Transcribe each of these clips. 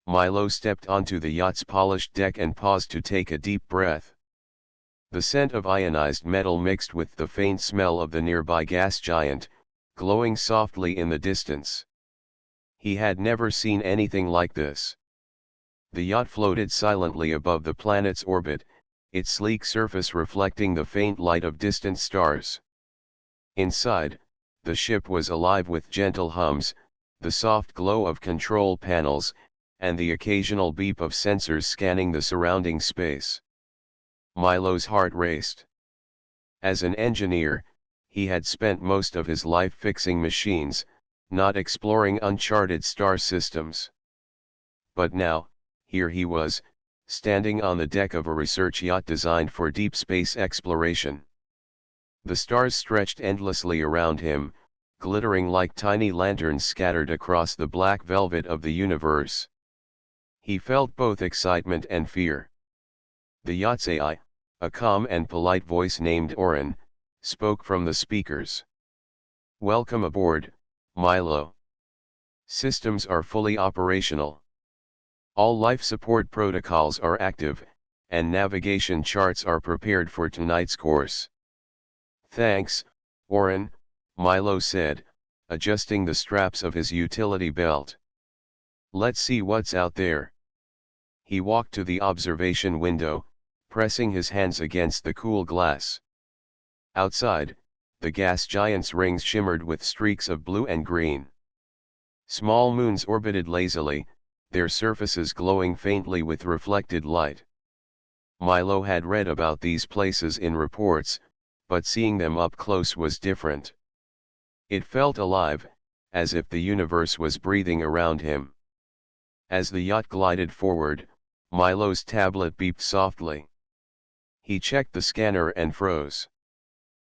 Milo stepped onto the yacht's polished deck and paused to take a deep breath. The scent of ionized metal mixed with the faint smell of the nearby gas giant, glowing softly in the distance. He had never seen anything like this. The yacht floated silently above the planet's orbit, its sleek surface reflecting the faint light of distant stars. Inside, the ship was alive with gentle hums, the soft glow of control panels, and the occasional beep of sensors scanning the surrounding space. Milo's heart raced. As an engineer, he had spent most of his life fixing machines, not exploring uncharted star systems. But now, here he was, standing on the deck of a research yacht designed for deep space exploration. The stars stretched endlessly around him, glittering like tiny lanterns scattered across the black velvet of the universe. He felt both excitement and fear. The yacht's AI, a calm and polite voice named Orin, spoke from the speakers. "Welcome aboard, Milo. Systems are fully operational. All life support protocols are active, and navigation charts are prepared for tonight's course." "Thanks, Orin," Milo said, adjusting the straps of his utility belt. "Let's see what's out there." He walked to the observation window, pressing his hands against the cool glass. Outside, the gas giant's rings shimmered with streaks of blue and green. Small moons orbited lazily, their surfaces glowing faintly with reflected light. Milo had read about these places in reports, but seeing them up close was different. It felt alive, as if the universe was breathing around him. As the yacht glided forward, Milo's tablet beeped softly. He checked the scanner and froze.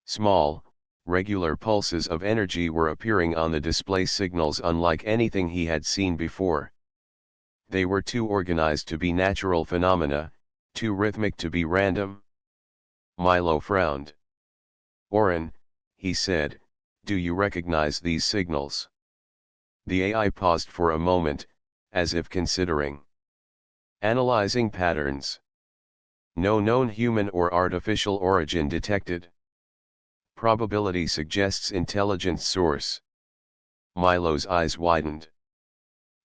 Small, regular pulses of energy were appearing on the display, signals unlike anything he had seen before. They were too organized to be natural phenomena, too rhythmic to be random. Milo frowned. "Orin," he said, "do you recognize these signals?" The AI paused for a moment, as if considering. "Analyzing patterns. No known human or artificial origin detected. Probability suggests intelligent source." Milo's eyes widened.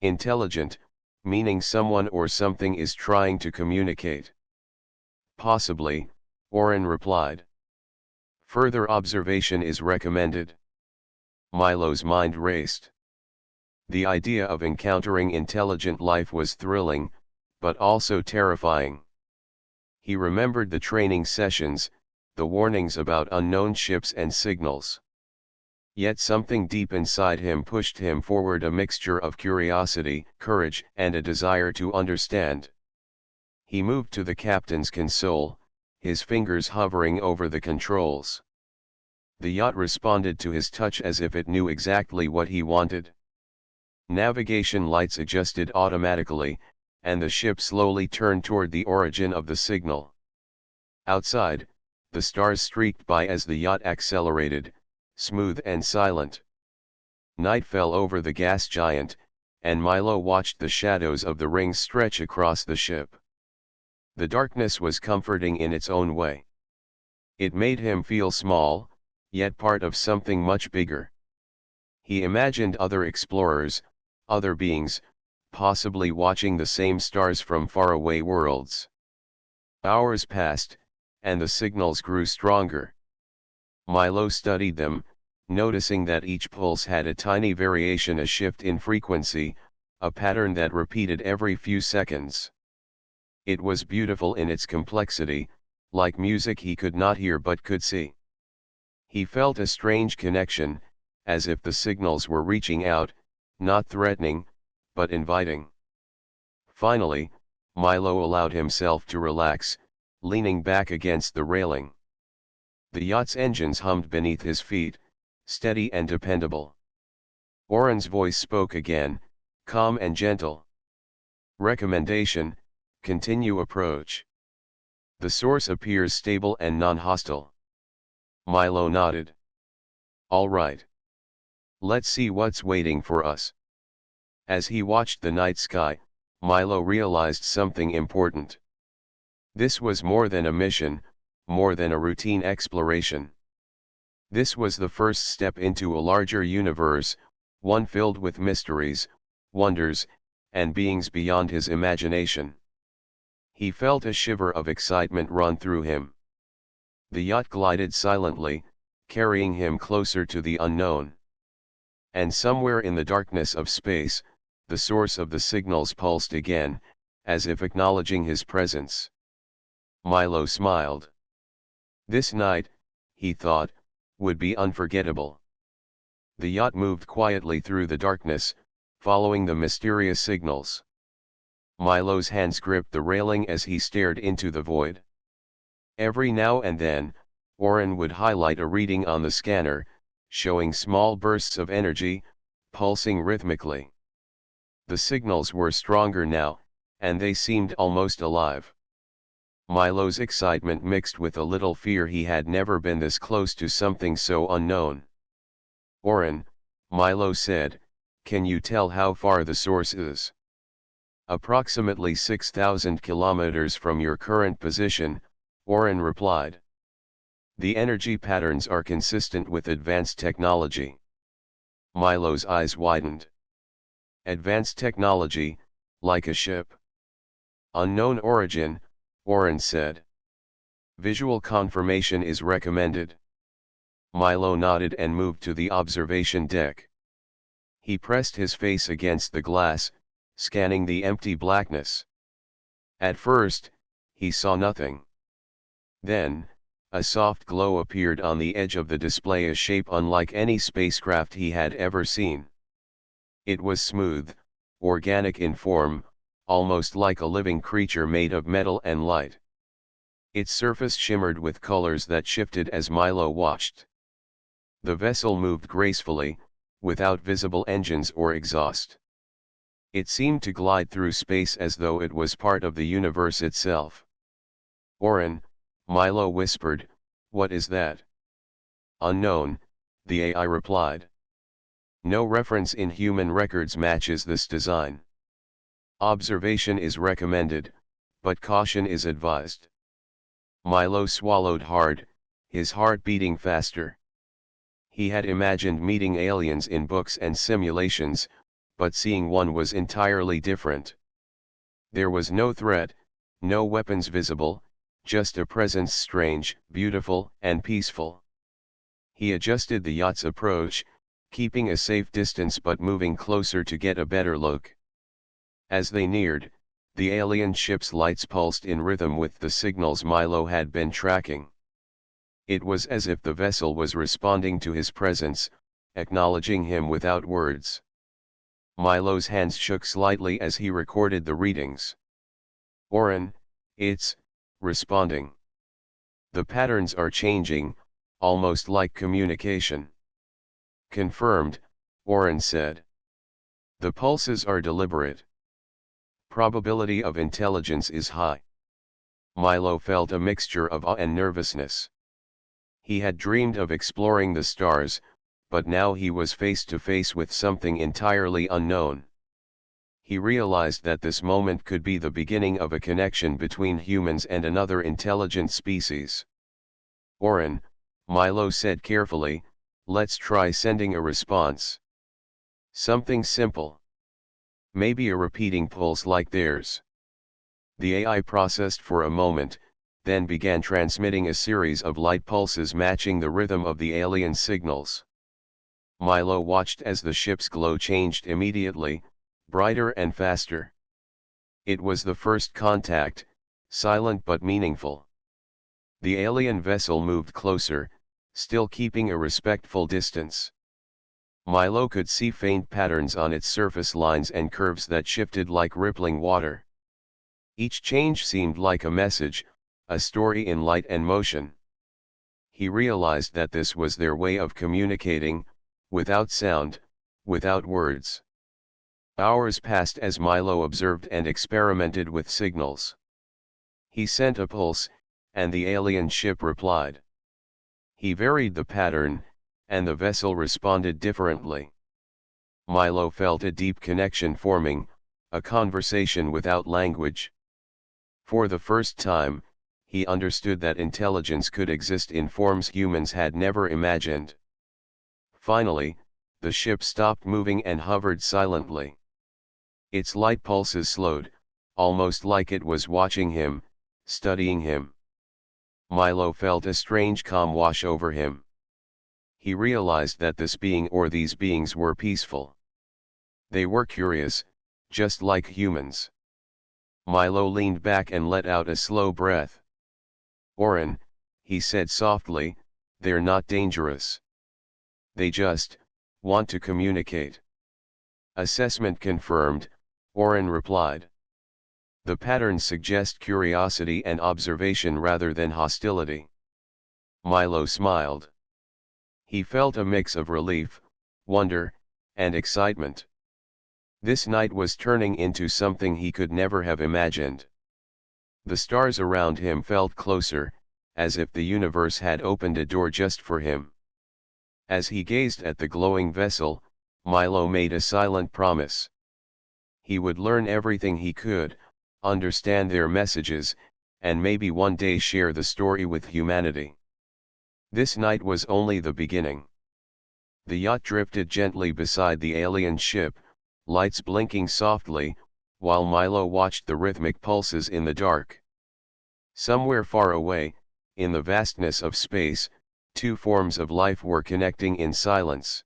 "Intelligent, meaning someone or something is trying to communicate." "Possibly," Orin replied. "Further observation is recommended." Milo's mind raced. The idea of encountering intelligent life was thrilling, but also terrifying. He remembered the training sessions, the warnings about unknown ships and signals. Yet something deep inside him pushed him forward, a mixture of curiosity, courage, and a desire to understand. He moved to the captain's console, his fingers hovering over the controls. The yacht responded to his touch as if it knew exactly what he wanted. Navigation lights adjusted automatically, and the ship slowly turned toward the origin of the signal. Outside, the stars streaked by as the yacht accelerated, smooth and silent. Night fell over the gas giant, and Milo watched the shadows of the rings stretch across the ship. The darkness was comforting in its own way. It made him feel small, yet part of something much bigger. He imagined other explorers, other beings, possibly watching the same stars from faraway worlds. Hours passed, and the signals grew stronger. Milo studied them, noticing that each pulse had a tiny variation, a shift in frequency, a pattern that repeated every few seconds. It was beautiful in its complexity, like music he could not hear but could see. He felt a strange connection, as if the signals were reaching out, not threatening, but inviting. Finally, Milo allowed himself to relax, leaning back against the railing. The yacht's engines hummed beneath his feet, steady and dependable. Orin's voice spoke again, calm and gentle. "Recommendation: continue approach. The source appears stable and non-hostile." Milo nodded. "All right. Let's see what's waiting for us." As he watched the night sky, Milo realized something important. This was more than a mission, more than a routine exploration. This was the first step into a larger universe, one filled with mysteries, wonders, and beings beyond his imagination. He felt a shiver of excitement run through him. The yacht glided silently, carrying him closer to the unknown. And somewhere in the darkness of space, the source of the signals pulsed again, as if acknowledging his presence. Milo smiled. This night, he thought, would be unforgettable. The yacht moved quietly through the darkness, following the mysterious signals. Milo's hands gripped the railing as he stared into the void. Every now and then, Oren would highlight a reading on the scanner, showing small bursts of energy, pulsing rhythmically. The signals were stronger now, and they seemed almost alive. Milo's excitement mixed with a little fear. He had never been this close to something so unknown. Oren, Milo said, can you tell how far the source is? Approximately 6,000 kilometers from your current position, Oren replied. The energy patterns are consistent with advanced technology. Milo's eyes widened. Advanced technology, like a ship. Unknown origin, Oren said. Visual confirmation is recommended. Milo nodded and moved to the observation deck. He pressed his face against the glass, scanning the empty blackness. At first, he saw nothing. Then, a soft glow appeared on the edge of the display, a shape unlike any spacecraft he had ever seen. It was smooth, organic in form, almost like a living creature made of metal and light. Its surface shimmered with colors that shifted as Milo watched. The vessel moved gracefully, without visible engines or exhaust. It seemed to glide through space as though it was part of the universe itself. Oren, Milo whispered, what is that? Unknown, the AI replied. No reference in human records matches this design. Observation is recommended, but caution is advised. Milo swallowed hard, his heart beating faster. He had imagined meeting aliens in books and simulations, but seeing one was entirely different. There was no threat, no weapons visible, just a presence strange, beautiful, and peaceful. He adjusted the yacht's approach, keeping a safe distance but moving closer to get a better look. As they neared, the alien ship's lights pulsed in rhythm with the signals Milo had been tracking. It was as if the vessel was responding to his presence, acknowledging him without words. Milo's hands shook slightly as he recorded the readings. Oren, it's responding. The patterns are changing, almost like communication. Confirmed, Oren said. The pulses are deliberate. Probability of intelligence is high. Milo felt a mixture of awe and nervousness. He had dreamed of exploring the stars, but now he was face to face with something entirely unknown. He realized that this moment could be the beginning of a connection between humans and another intelligent species. Oren, Milo said carefully, let's try sending a response. Something simple. Maybe a repeating pulse like theirs. The AI processed for a moment, then began transmitting a series of light pulses matching the rhythm of the alien signals. Milo watched as the ship's glow changed immediately, brighter and faster. It was the first contact, silent but meaningful. The alien vessel moved closer, still keeping a respectful distance. Milo could see faint patterns on its surface, lines and curves that shifted like rippling water. Each change seemed like a message, a story in light and motion. He realized that this was their way of communicating, without sound, without words. Hours passed as Milo observed and experimented with signals. He sent a pulse, and the alien ship replied. He varied the pattern, and the vessel responded differently. Milo felt a deep connection forming, a conversation without language. For the first time, he understood that intelligence could exist in forms humans had never imagined. Finally, the ship stopped moving and hovered silently. Its light pulses slowed, almost like it was watching him, studying him. Milo felt a strange calm wash over him. He realized that this being or these beings were peaceful. They were curious, just like humans. Milo leaned back and let out a slow breath. "Oren," he said softly, "they're not dangerous. They just want to communicate." "Assessment confirmed," Oren replied. "The patterns suggest curiosity and observation rather than hostility." Milo smiled. He felt a mix of relief, wonder, and excitement. This night was turning into something he could never have imagined. The stars around him felt closer, as if the universe had opened a door just for him. As he gazed at the glowing vessel, Milo made a silent promise. He would learn everything he could, understand their messages, and maybe one day share the story with humanity. This night was only the beginning. The yacht drifted gently beside the alien ship, lights blinking softly, while Milo watched the rhythmic pulses in the dark. Somewhere far away, in the vastness of space, two forms of life were connecting in silence.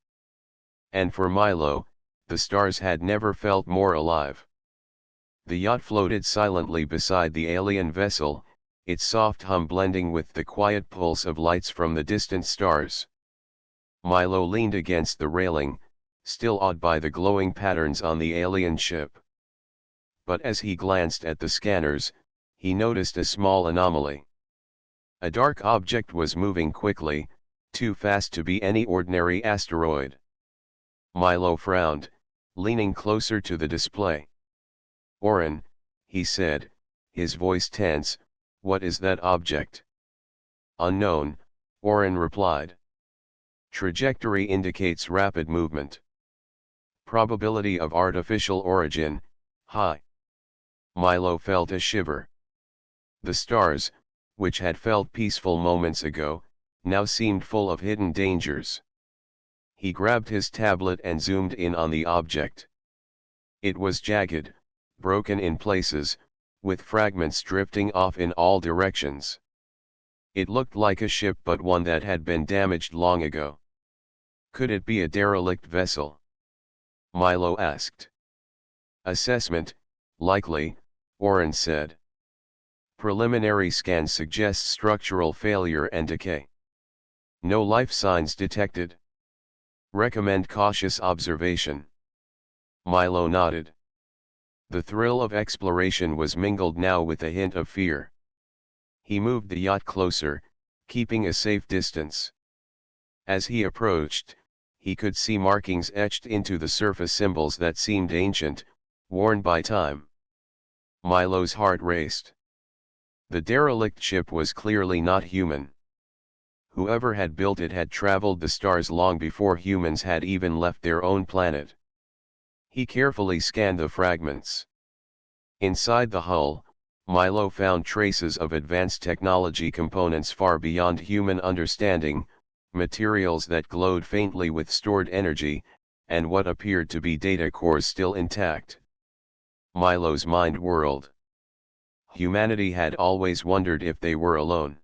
And for Milo, the stars had never felt more alive. The yacht floated silently beside the alien vessel, its soft hum blending with the quiet pulse of lights from the distant stars. Milo leaned against the railing, still awed by the glowing patterns on the alien ship. But as he glanced at the scanners, he noticed a small anomaly. A dark object was moving quickly, too fast to be any ordinary asteroid. Milo frowned, leaning closer to the display. "Oren," he said, his voice tense, "what is that object?" "Unknown," Oren replied. "Trajectory indicates rapid movement. Probability of artificial origin, high." Milo felt a shiver. The stars, which had felt peaceful moments ago, now seemed full of hidden dangers. He grabbed his tablet and zoomed in on the object. It was jagged, broken in places, with fragments drifting off in all directions. It looked like a ship, but one that had been damaged long ago. Could it be a derelict vessel? Milo asked. "Assessment, likely," Oren said. "Preliminary scans suggest structural failure and decay. No life signs detected. Recommend cautious observation." Milo nodded. The thrill of exploration was mingled now with a hint of fear. He moved the yacht closer, keeping a safe distance. As he approached, he could see markings etched into the surface, symbols that seemed ancient, worn by time. Milo's heart raced. The derelict ship was clearly not human. Whoever had built it had traveled the stars long before humans had even left their own planet. He carefully scanned the fragments. Inside the hull, Milo found traces of advanced technology, components far beyond human understanding, materials that glowed faintly with stored energy, and what appeared to be data cores still intact. Milo's mind whirled. Humanity had always wondered if they were alone.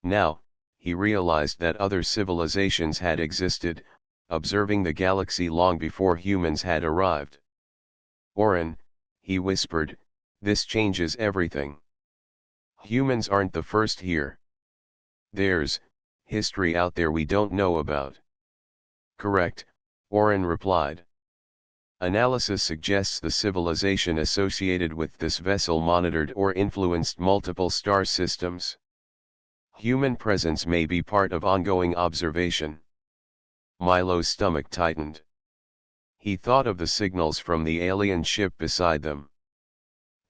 Now, he realized that other civilizations had existed, observing the galaxy long before humans had arrived. "Oren," he whispered, "this changes everything. Humans aren't the first here. There's history out there we don't know about." "Correct," Oren replied. "Analysis suggests the civilization associated with this vessel monitored or influenced multiple star systems. Human presence may be part of ongoing observation." Milo's stomach tightened. He thought of the signals from the alien ship beside them.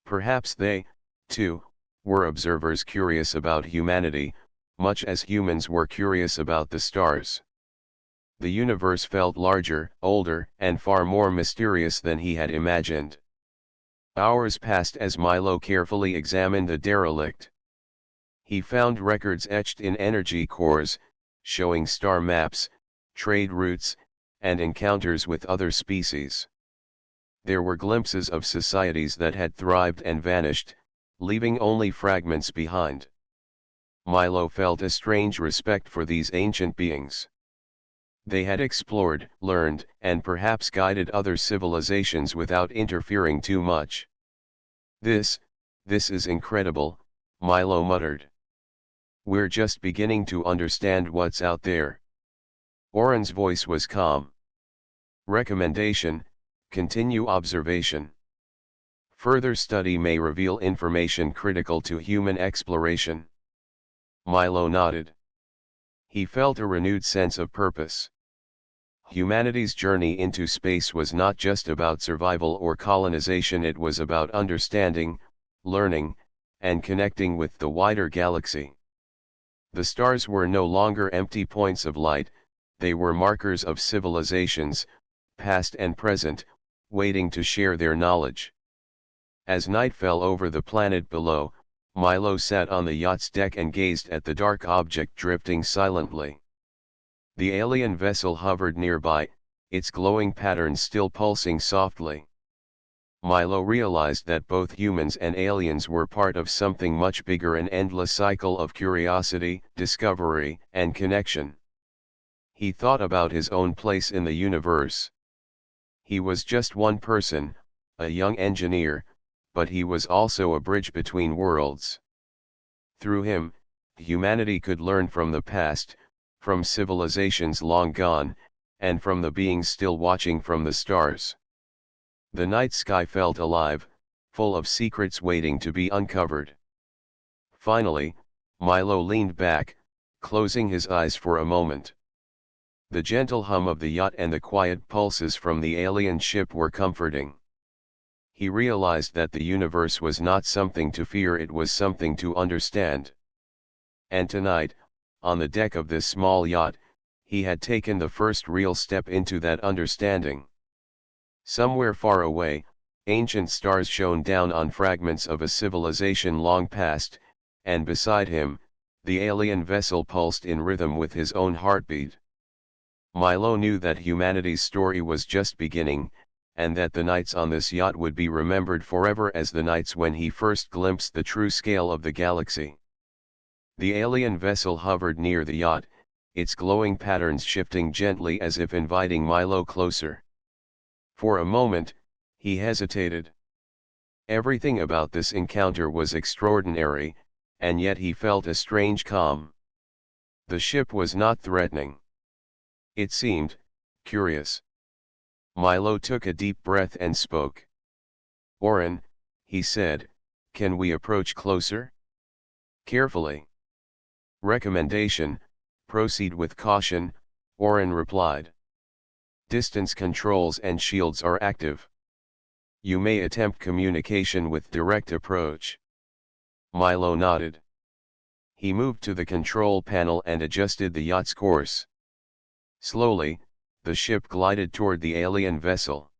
Perhaps they, too, were observers curious about humanity, much as humans were curious about the stars. The universe felt larger, older, and far more mysterious than he had imagined. Hours passed as Milo carefully examined the derelict. He found records etched in energy cores, showing star maps, trade routes, and encounters with other species. There were glimpses of societies that had thrived and vanished, leaving only fragments behind. Milo felt a strange respect for these ancient beings. They had explored, learned, and perhaps guided other civilizations without interfering too much. This is incredible," Milo muttered. "We're just beginning to understand what's out there." Oren's voice was calm. "Recommendation: continue observation. Further study may reveal information critical to human exploration." Milo nodded. He felt a renewed sense of purpose. Humanity's journey into space was not just about survival or colonization, it was about understanding, learning, and connecting with the wider galaxy. The stars were no longer empty points of light, they were markers of civilizations, past and present, waiting to share their knowledge. As night fell over the planet below, Milo sat on the yacht's deck and gazed at the dark object drifting silently. The alien vessel hovered nearby, its glowing patterns still pulsing softly. Milo realized that both humans and aliens were part of something much bigger, an endless cycle of curiosity, discovery, and connection. He thought about his own place in the universe. He was just one person, a young engineer, but he was also a bridge between worlds. Through him, humanity could learn from the past, from civilizations long gone, and from the beings still watching from the stars. The night sky felt alive, full of secrets waiting to be uncovered. Finally, Milo leaned back, closing his eyes for a moment. The gentle hum of the yacht and the quiet pulses from the alien ship were comforting. He realized that the universe was not something to fear, it was something to understand. And tonight, on the deck of this small yacht, he had taken the first real step into that understanding. Somewhere far away, ancient stars shone down on fragments of a civilization long past, and beside him, the alien vessel pulsed in rhythm with his own heartbeat. Milo knew that humanity's story was just beginning, and that the nights on this yacht would be remembered forever as the nights when he first glimpsed the true scale of the galaxy. The alien vessel hovered near the yacht, its glowing patterns shifting gently as if inviting Milo closer. For a moment, he hesitated. Everything about this encounter was extraordinary, and yet he felt a strange calm. The ship was not threatening. It seemed curious. Milo took a deep breath and spoke. "Oren," he said, "can we approach closer?" "Carefully." "Recommendation: proceed with caution," Oren replied. "Distance controls and shields are active. You may attempt communication with direct approach." Milo nodded. He moved to the control panel and adjusted the yacht's course. Slowly, the ship glided toward the alien vessel.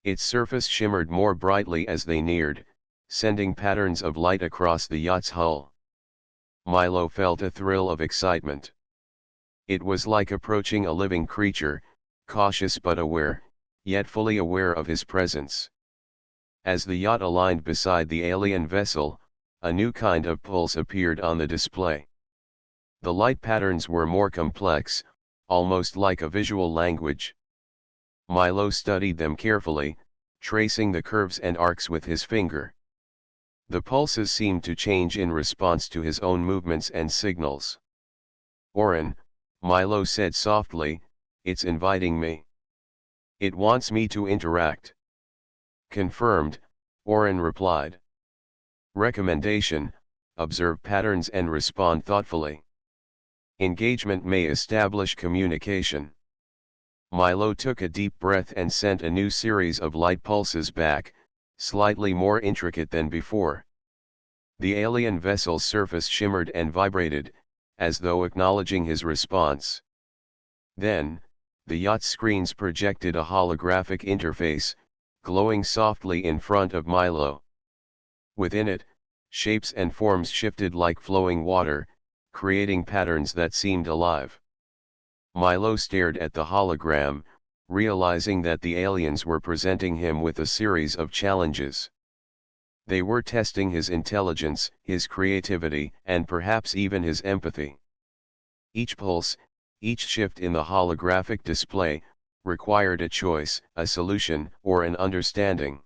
Its surface shimmered more brightly as they neared, sending patterns of light across the yacht's hull. Milo felt a thrill of excitement. It was like approaching a living creature, cautious but aware, yet fully aware of his presence. As the yacht aligned beside the alien vessel, a new kind of pulse appeared on the display. The light patterns were more complex, almost like a visual language. Milo studied them carefully, tracing the curves and arcs with his finger. The pulses seemed to change in response to his own movements and signals. "Oren," Milo said softly, "it's inviting me. It wants me to interact." "Confirmed," Oren replied. "Recommendation: observe patterns and respond thoughtfully. Engagement may establish communication." Milo took a deep breath and sent a new series of light pulses back, slightly more intricate than before. The alien vessel's surface shimmered and vibrated, as though acknowledging his response. Then, the yacht's screens projected a holographic interface, glowing softly in front of Milo. Within it, shapes and forms shifted like flowing water, creating patterns that seemed alive. Milo stared at the hologram, realizing that the aliens were presenting him with a series of challenges. They were testing his intelligence, his creativity, and perhaps even his empathy. Each pulse, each shift in the holographic display, required a choice, a solution, or an understanding.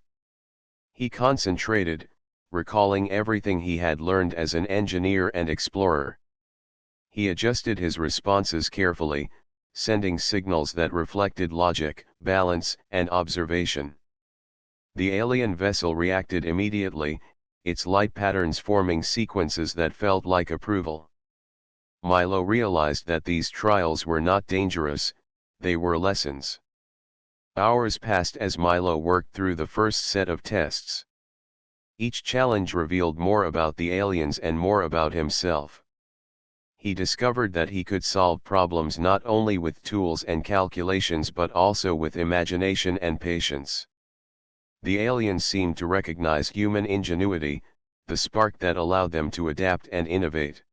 He concentrated, recalling everything he had learned as an engineer and explorer. He adjusted his responses carefully, sending signals that reflected logic, balance, and observation. The alien vessel reacted immediately, its light patterns forming sequences that felt like approval. Milo realized that these trials were not dangerous, they were lessons. Hours passed as Milo worked through the first set of tests. Each challenge revealed more about the aliens and more about himself. He discovered that he could solve problems not only with tools and calculations but also with imagination and patience. The aliens seemed to recognize human ingenuity, the spark that allowed them to adapt and innovate.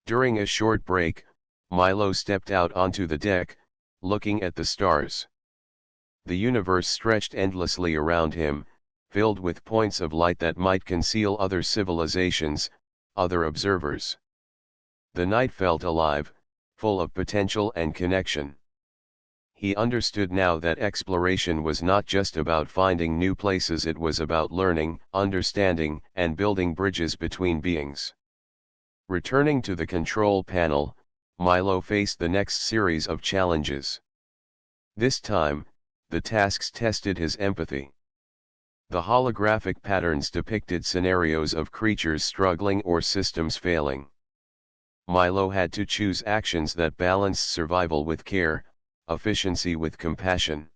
During a short break, Milo stepped out onto the deck, looking at the stars. The universe stretched endlessly around him, filled with points of light that might conceal other civilizations, other observers. The night felt alive, full of potential and connection. He understood now that exploration was not just about finding new places, it was about learning, understanding, and building bridges between beings. Returning to the control panel, Milo faced the next series of challenges. This time, the tasks tested his empathy. The holographic patterns depicted scenarios of creatures struggling or systems failing. Milo had to choose actions that balanced survival with care, efficiency with compassion.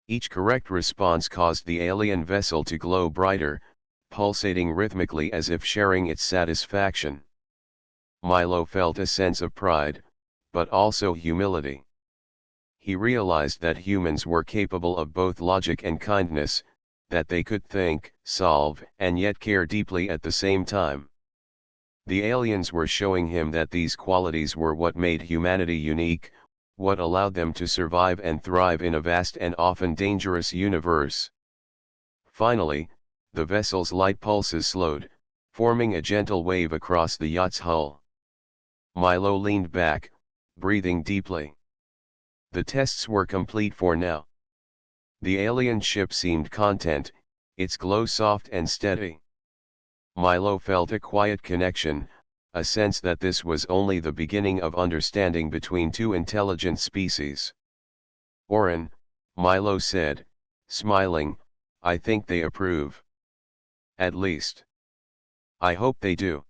Each correct response caused the alien vessel to glow brighter, pulsating rhythmically as if sharing its satisfaction. Milo felt a sense of pride, but also humility. He realized that humans were capable of both logic and kindness, that they could think, solve, and yet care deeply at the same time. The aliens were showing him that these qualities were what made humanity unique, what allowed them to survive and thrive in a vast and often dangerous universe. Finally, the vessel's light pulses slowed, forming a gentle wave across the yacht's hull. Milo leaned back, breathing deeply. The tests were complete for now. The alien ship seemed content, its glow soft and steady. Milo felt a quiet connection, a sense that this was only the beginning of understanding between two intelligent species. "Oren," Milo said, smiling, "I think they approve. At least. I hope they do."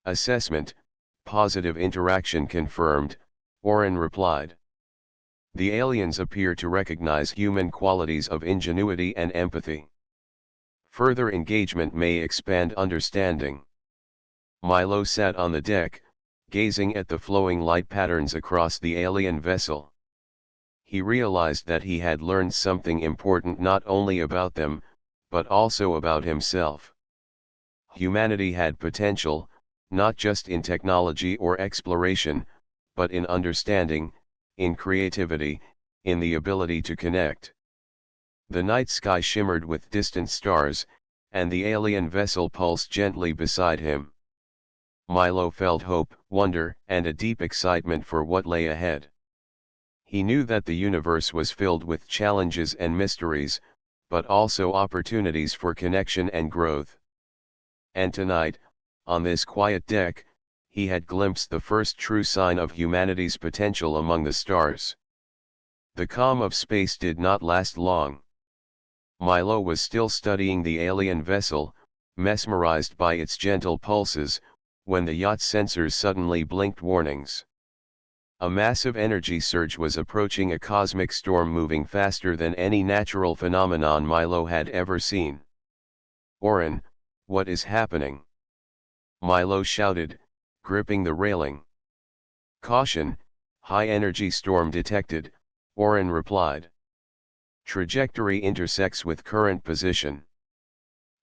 "Assessment, positive interaction confirmed," Oren replied. "The aliens appear to recognize human qualities of ingenuity and empathy. Further engagement may expand understanding." Milo sat on the deck, gazing at the flowing light patterns across the alien vessel. He realized that he had learned something important not only about them, but also about himself. Humanity had potential, not just in technology or exploration, but in understanding, in creativity, in the ability to connect. The night sky shimmered with distant stars, and the alien vessel pulsed gently beside him. Milo felt hope, wonder, and a deep excitement for what lay ahead. He knew that the universe was filled with challenges and mysteries, but also opportunities for connection and growth. And tonight, on this quiet deck, he had glimpsed the first true sign of humanity's potential among the stars. The calm of space did not last long. Milo was still studying the alien vessel, mesmerized by its gentle pulses, when the yacht's sensors suddenly blinked warnings. A massive energy surge was approaching, a cosmic storm moving faster than any natural phenomenon Milo had ever seen. "Oren, what is happening?" Milo shouted, gripping the railing. "Caution, high energy storm detected," Oren replied. Trajectory intersects with current position.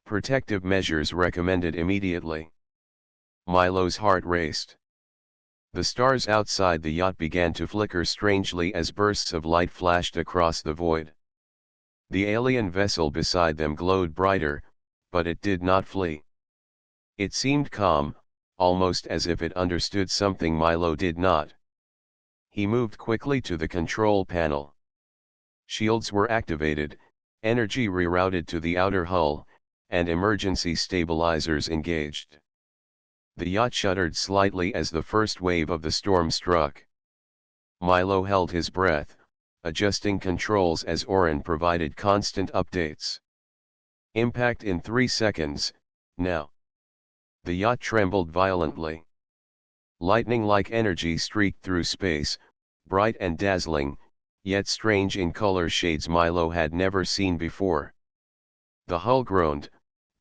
Protective measures recommended immediately. Milo's heart raced. The stars outside the yacht began to flicker strangely as bursts of light flashed across the void. The alien vessel beside them glowed brighter, but it did not flee. It seemed calm, almost as if it understood something Milo did not. He moved quickly to the control panel. Shields were activated, energy rerouted to the outer hull, and emergency stabilizers engaged. The yacht shuddered slightly as the first wave of the storm struck. Milo held his breath, adjusting controls as Orin provided constant updates. Impact in 3 seconds, now. The yacht trembled violently. Lightning-like energy streaked through space, bright and dazzling, yet strange in color shades Milo had never seen before. The hull groaned,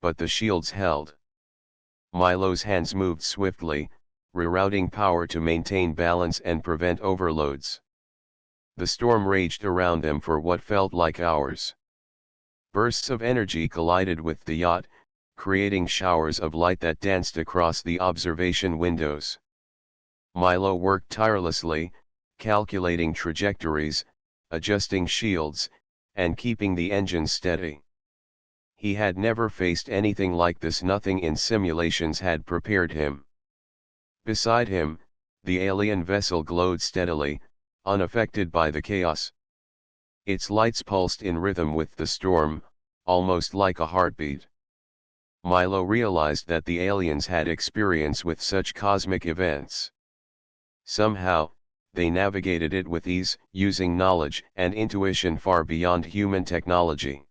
but the shields held. Milo's hands moved swiftly, rerouting power to maintain balance and prevent overloads. The storm raged around them for what felt like hours. Bursts of energy collided with the yacht, creating showers of light that danced across the observation windows. Milo worked tirelessly, calculating trajectories, adjusting shields, and keeping the engines steady. He had never faced anything like this. Nothing in simulations had prepared him. Beside him, the alien vessel glowed steadily, unaffected by the chaos. Its lights pulsed in rhythm with the storm, almost like a heartbeat. Milo realized that the aliens had experience with such cosmic events. Somehow, they navigated it with ease, using knowledge and intuition far beyond human technology.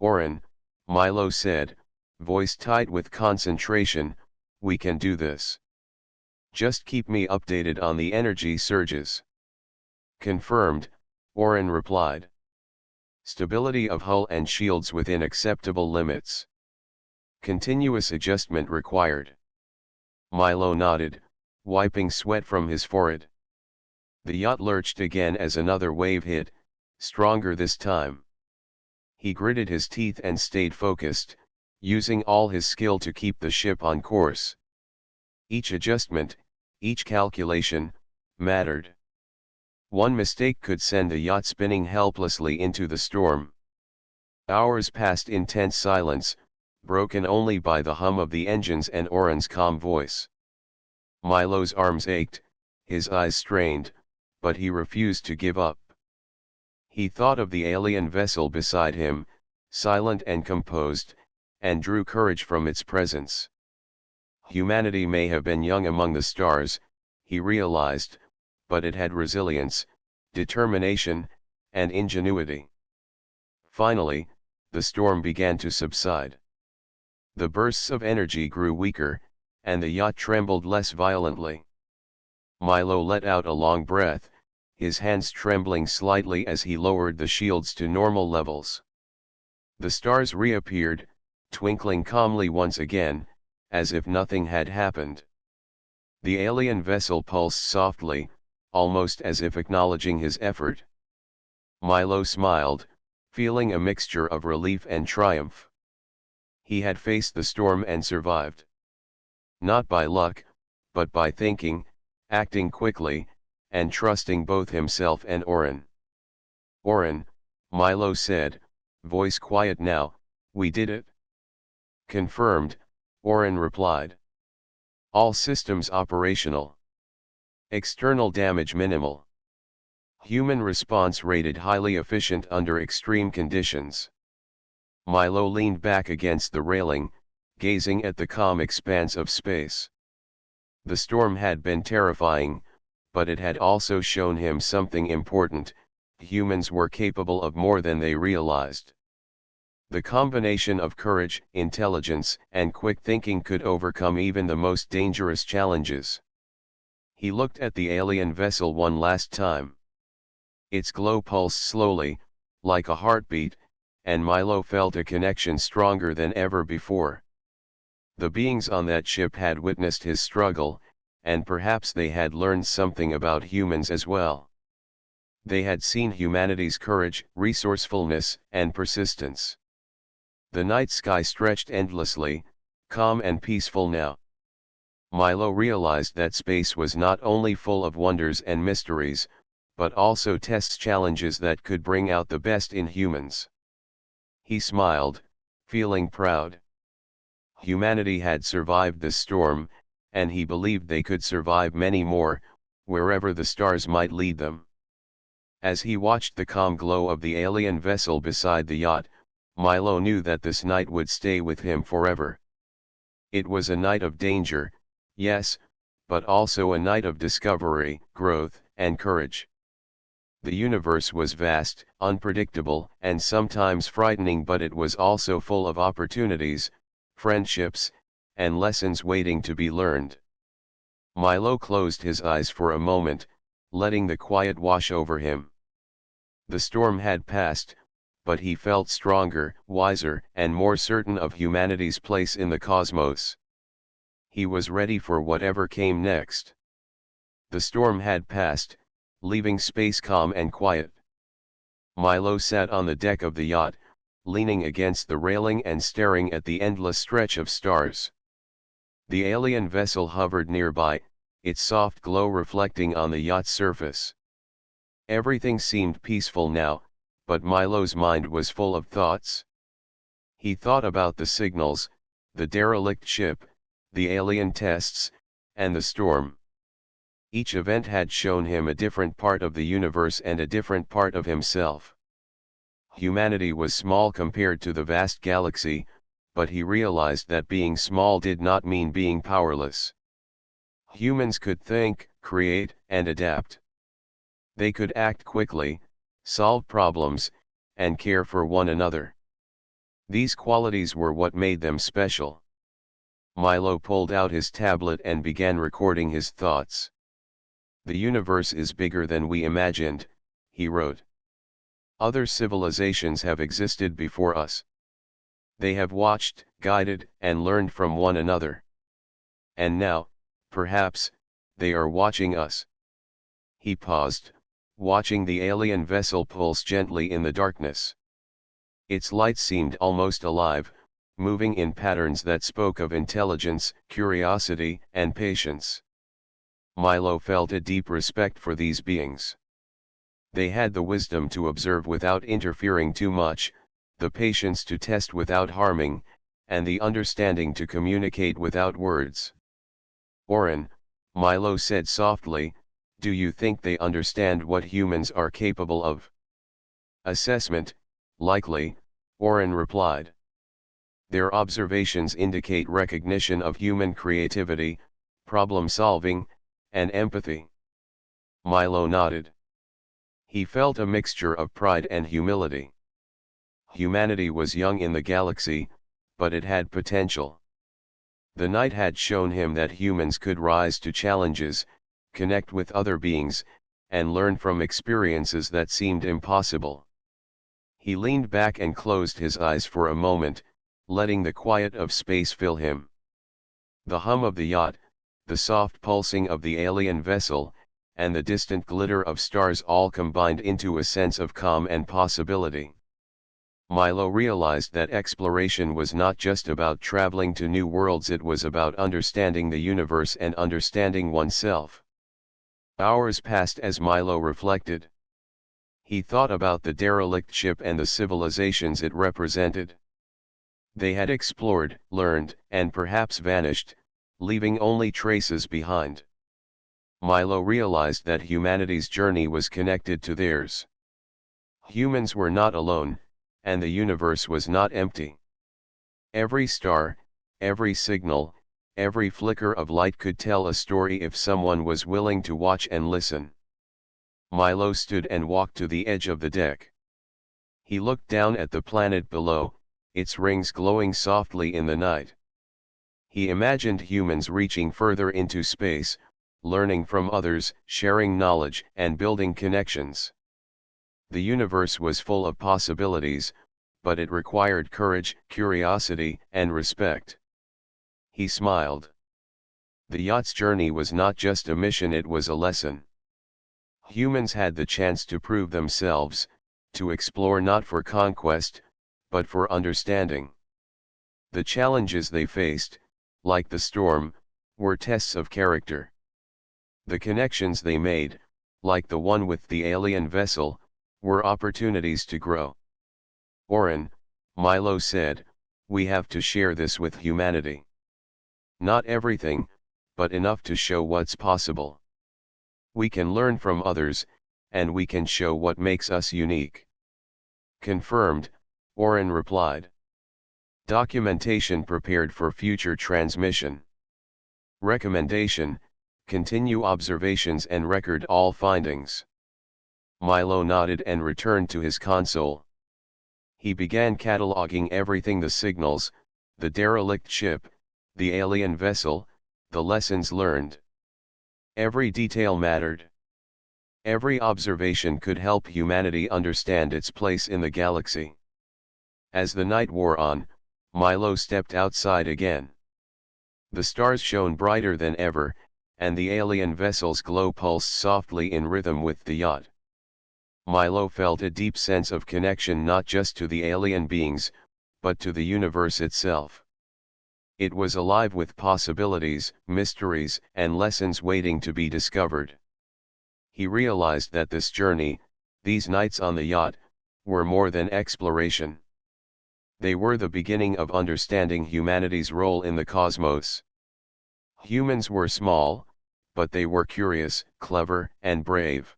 Orin, Milo said, voice tight with concentration, we can do this. Just keep me updated on the energy surges. Confirmed, Orin replied. Stability of hull and shields within acceptable limits. Continuous adjustment required. Milo nodded, wiping sweat from his forehead. The yacht lurched again as another wave hit, stronger this time. He gritted his teeth and stayed focused, using all his skill to keep the ship on course. Each adjustment, each calculation, mattered. One mistake could send the yacht spinning helplessly into the storm. Hours passed in tense silence, broken only by the hum of the engines and Orin's calm voice. Milo's arms ached, his eyes strained, but he refused to give up. He thought of the alien vessel beside him, silent and composed, and drew courage from its presence. Humanity may have been young among the stars, he realized, but it had resilience, determination, and ingenuity. Finally, the storm began to subside. The bursts of energy grew weaker, and the yacht trembled less violently. Milo let out a long breath, his hands trembling slightly as he lowered the shields to normal levels. The stars reappeared, twinkling calmly once again, as if nothing had happened. The alien vessel pulsed softly, almost as if acknowledging his effort. Milo smiled, feeling a mixture of relief and triumph. He had faced the storm and survived. Not by luck, but by thinking, acting quickly, and trusting both himself and Orin. Orin, Milo said, voice quiet now, we did it. Confirmed, Orin replied. All systems operational. External damage minimal. Human response rated highly efficient under extreme conditions. Milo leaned back against the railing, gazing at the calm expanse of space. The storm had been terrifying, but it had also shown him something important: humans were capable of more than they realized. The combination of courage, intelligence, and quick thinking could overcome even the most dangerous challenges. He looked at the alien vessel one last time. Its glow pulsed slowly, like a heartbeat, and Milo felt a connection stronger than ever before. The beings on that ship had witnessed his struggle, and perhaps they had learned something about humans as well. They had seen humanity's courage, resourcefulness, and persistence. The night sky stretched endlessly, calm and peaceful now. Milo realized that space was not only full of wonders and mysteries, but also tests challenges that could bring out the best in humans. He smiled, feeling proud. Humanity had survived this storm, and he believed they could survive many more, wherever the stars might lead them. As he watched the calm glow of the alien vessel beside the yacht, Milo knew that this night would stay with him forever. It was a night of danger, yes, but also a night of discovery, growth, and courage. The universe was vast, unpredictable, and sometimes frightening, but it was also full of opportunities, friendships, and lessons waiting to be learned. Milo closed his eyes for a moment, letting the quiet wash over him. The storm had passed, but he felt stronger, wiser, and more certain of humanity's place in the cosmos. He was ready for whatever came next. The storm had passed, leaving space calm and quiet. Milo sat on the deck of the yacht, leaning against the railing and staring at the endless stretch of stars. The alien vessel hovered nearby, its soft glow reflecting on the yacht's surface. Everything seemed peaceful now, but Milo's mind was full of thoughts. He thought about the signals, the derelict ship, the alien tests, and the storm. Each event had shown him a different part of the universe and a different part of himself. Humanity was small compared to the vast galaxy, but he realized that being small did not mean being powerless. Humans could think, create, and adapt. They could act quickly, solve problems, and care for one another. These qualities were what made them special. Milo pulled out his tablet and began recording his thoughts. "The universe is bigger than we imagined," he wrote. "Other civilizations have existed before us. They have watched, guided, and learned from one another. And now, perhaps, they are watching us." He paused, watching the alien vessel pulse gently in the darkness. Its light seemed almost alive, moving in patterns that spoke of intelligence, curiosity, and patience. Milo felt a deep respect for these beings. They had the wisdom to observe without interfering too much, the patience to test without harming, and the understanding to communicate without words. "Oren," Milo said softly, "do you think they understand what humans are capable of?" "Assessment, likely," Oren replied. "Their observations indicate recognition of human creativity, problem-solving, and empathy." Milo nodded. He felt a mixture of pride and humility. Humanity was young in the galaxy, but it had potential. The night had shown him that humans could rise to challenges, connect with other beings, and learn from experiences that seemed impossible. He leaned back and closed his eyes for a moment, letting the quiet of space fill him. The hum of the yacht, the soft pulsing of the alien vessel, and the distant glitter of stars all combined into a sense of calm and possibility. Milo realized that exploration was not just about traveling to new worlds, it was about understanding the universe and understanding oneself. Hours passed as Milo reflected. He thought about the derelict ship and the civilizations it represented. They had explored, learned, and perhaps vanished, leaving only traces behind. Milo realized that humanity's journey was connected to theirs. Humans were not alone, and the universe was not empty. Every star, every signal, every flicker of light could tell a story if someone was willing to watch and listen. Milo stood and walked to the edge of the deck. He looked down at the planet below, its rings glowing softly in the night. He imagined humans reaching further into space, learning from others, sharing knowledge, and building connections. The universe was full of possibilities, but it required courage, curiosity, and respect. He smiled. The yacht's journey was not just a mission, it was a lesson. Humans had the chance to prove themselves, to explore not for conquest, but for understanding. The challenges they faced, like the storm, were tests of character. The connections they made, like the one with the alien vessel, were opportunities to grow. Oren, Milo said, we have to share this with humanity. Not everything, but enough to show what's possible. We can learn from others, and we can show what makes us unique. Confirmed, Oren replied. Documentation prepared for future transmission. Recommendation, continue observations and record all findings. Milo nodded and returned to his console. He began cataloging everything: the signals, the derelict ship, the alien vessel, the lessons learned. Every detail mattered. Every observation could help humanity understand its place in the galaxy. As the night wore on, Milo stepped outside again. The stars shone brighter than ever, and the alien vessel's glow pulsed softly in rhythm with the yacht. Milo felt a deep sense of connection not just to the alien beings, but to the universe itself. It was alive with possibilities, mysteries, and lessons waiting to be discovered. He realized that this journey, these nights on the yacht, were more than exploration. They were the beginning of understanding humanity's role in the cosmos. Humans were small, but they were curious, clever, and brave.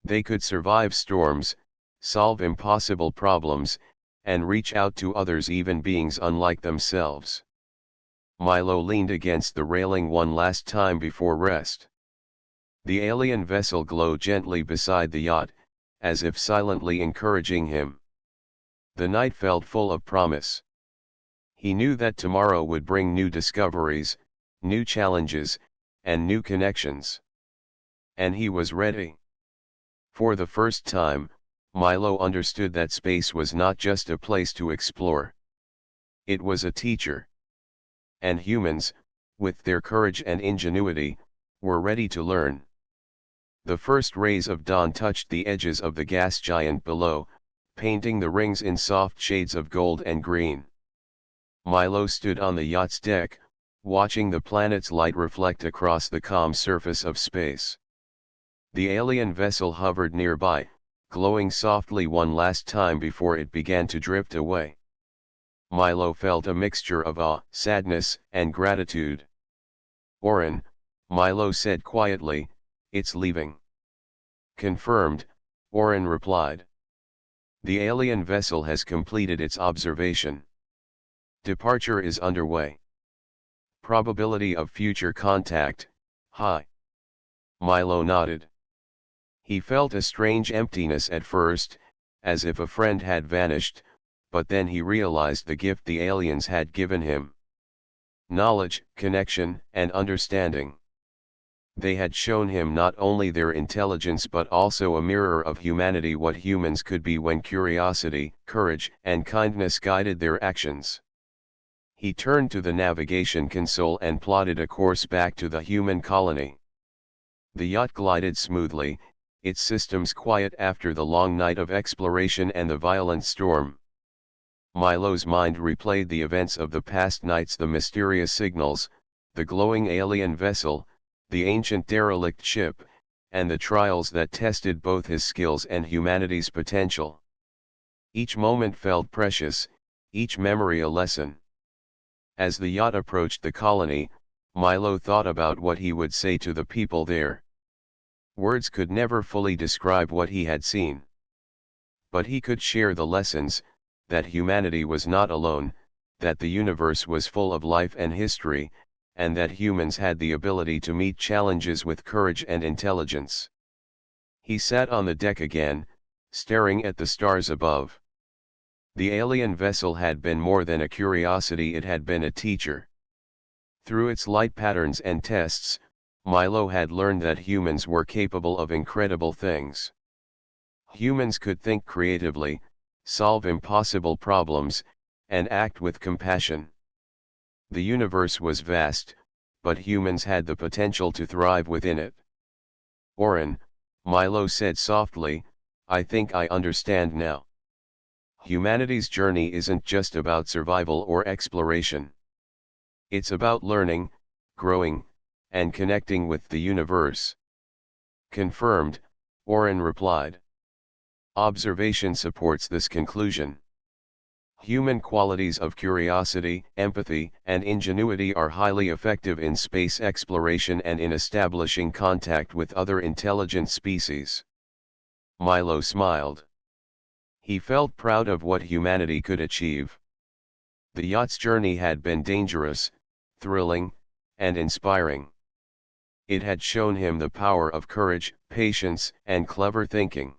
They could survive storms, solve impossible problems, and reach out to others, even beings unlike themselves. Milo leaned against the railing one last time before rest. The alien vessel glowed gently beside the yacht, as if silently encouraging him. The night felt full of promise. He knew that tomorrow would bring new discoveries, new challenges, and new connections. And he was ready. For the first time, Milo understood that space was not just a place to explore. It was a teacher. And humans, with their courage and ingenuity, were ready to learn. The first rays of dawn touched the edges of the gas giant below, painting the rings in soft shades of gold and green. Milo stood on the yacht's deck, watching the planet's light reflect across the calm surface of space. The alien vessel hovered nearby, glowing softly one last time before it began to drift away. Milo felt a mixture of awe, sadness, and gratitude. Oren, Milo said quietly, it's leaving. Confirmed, Oren replied. The alien vessel has completed its observation. Departure is underway. Probability of future contact, high. Milo nodded. He felt a strange emptiness at first, as if a friend had vanished, but then he realized the gift the aliens had given him. Knowledge, connection, and understanding. They had shown him not only their intelligence but also a mirror of humanity, what humans could be when curiosity, courage, and kindness guided their actions. He turned to the navigation console and plotted a course back to the human colony. The yacht glided smoothly, its systems quiet after the long night of exploration and the violent storm. Milo's mind replayed the events of the past nights: the mysterious signals, the glowing alien vessel, the ancient derelict ship, and the trials that tested both his skills and humanity's potential. Each moment felt precious, each memory a lesson. As the yacht approached the colony, Milo thought about what he would say to the people there. Words could never fully describe what he had seen. But he could share the lessons, that humanity was not alone, that the universe was full of life and history, and that humans had the ability to meet challenges with courage and intelligence. He sat on the deck again, staring at the stars above. The alien vessel had been more than a curiosity, it had been a teacher. Through its light patterns and tests, Milo had learned that humans were capable of incredible things. Humans could think creatively, solve impossible problems, and act with compassion. The universe was vast, but humans had the potential to thrive within it. Oren, Milo said softly, "I think I understand now. Humanity's journey isn't just about survival or exploration. It's about learning, growing, and connecting with the universe." "Confirmed," Oren replied. "Observation supports this conclusion. Human qualities of curiosity, empathy, and ingenuity are highly effective in space exploration and in establishing contact with other intelligent species." Milo smiled. He felt proud of what humanity could achieve. The yacht's journey had been dangerous, thrilling, and inspiring. It had shown him the power of courage, patience, and clever thinking.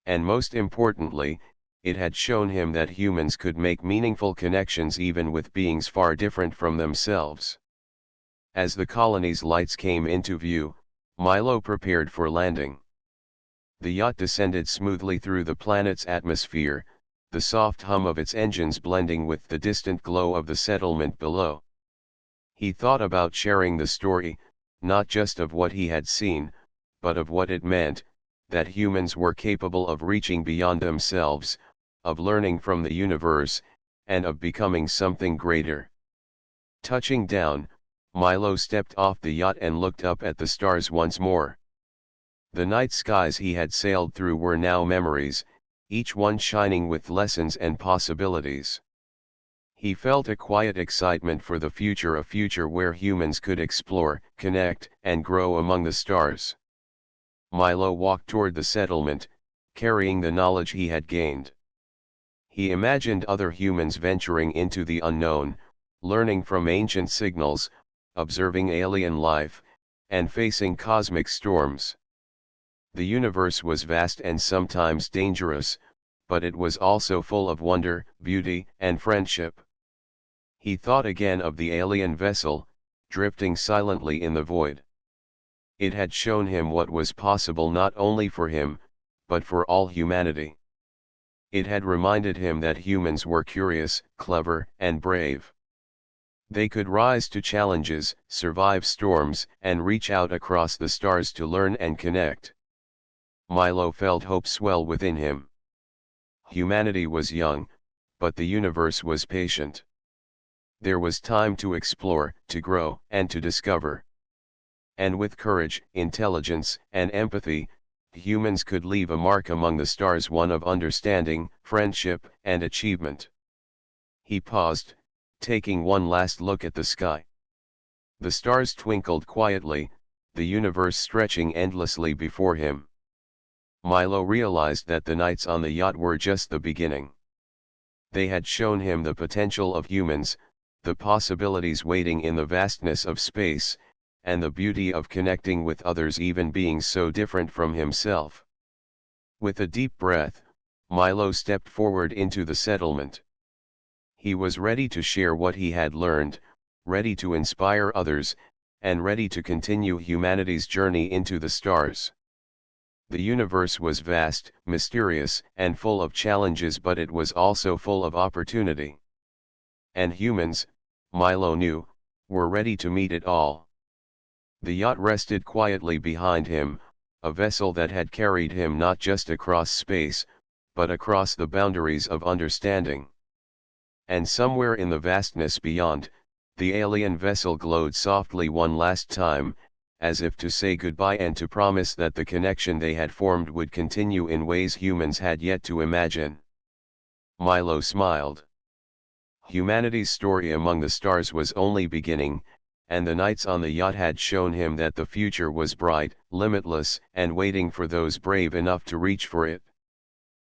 And most importantly, it had shown him that humans could make meaningful connections even with beings far different from themselves. As the colony's lights came into view, Milo prepared for landing. The yacht descended smoothly through the planet's atmosphere, the soft hum of its engines blending with the distant glow of the settlement below. He thought about sharing the story, not just of what he had seen, but of what it meant, that humans were capable of reaching beyond themselves, of learning from the universe, and of becoming something greater. Touching down, Milo stepped off the yacht and looked up at the stars once more. The night skies he had sailed through were now memories, each one shining with lessons and possibilities. He felt a quiet excitement for the future, a future where humans could explore, connect, and grow among the stars. Milo walked toward the settlement, carrying the knowledge he had gained. He imagined other humans venturing into the unknown, learning from ancient signals, observing alien life, and facing cosmic storms. The universe was vast and sometimes dangerous, but it was also full of wonder, beauty, and friendship. He thought again of the alien vessel, drifting silently in the void. It had shown him what was possible not only for him, but for all humanity. It had reminded him that humans were curious, clever, and brave. They could rise to challenges, survive storms, and reach out across the stars to learn and connect. Milo felt hope swell within him. Humanity was young, but the universe was patient. There was time to explore, to grow, and to discover. And with courage, intelligence, and empathy, humans could leave a mark among the stars, one of understanding, friendship, and achievement. He paused, taking one last look at the sky. The stars twinkled quietly, the universe stretching endlessly before him. Milo realized that the nights on the yacht were just the beginning. They had shown him the potential of humans, the possibilities waiting in the vastness of space, and the beauty of connecting with others, even beings so different from himself. With a deep breath, Milo stepped forward into the settlement. He was ready to share what he had learned, ready to inspire others, and ready to continue humanity's journey into the stars. The universe was vast, mysterious, and full of challenges, but it was also full of opportunity. And humans, Milo knew, were ready to meet it all. The yacht rested quietly behind him, a vessel that had carried him not just across space, but across the boundaries of understanding. And somewhere in the vastness beyond, the alien vessel glowed softly one last time, as if to say goodbye and to promise that the connection they had formed would continue in ways humans had yet to imagine. Milo smiled. Humanity's story among the stars was only beginning, and the nights on the yacht had shown him that the future was bright, limitless, and waiting for those brave enough to reach for it.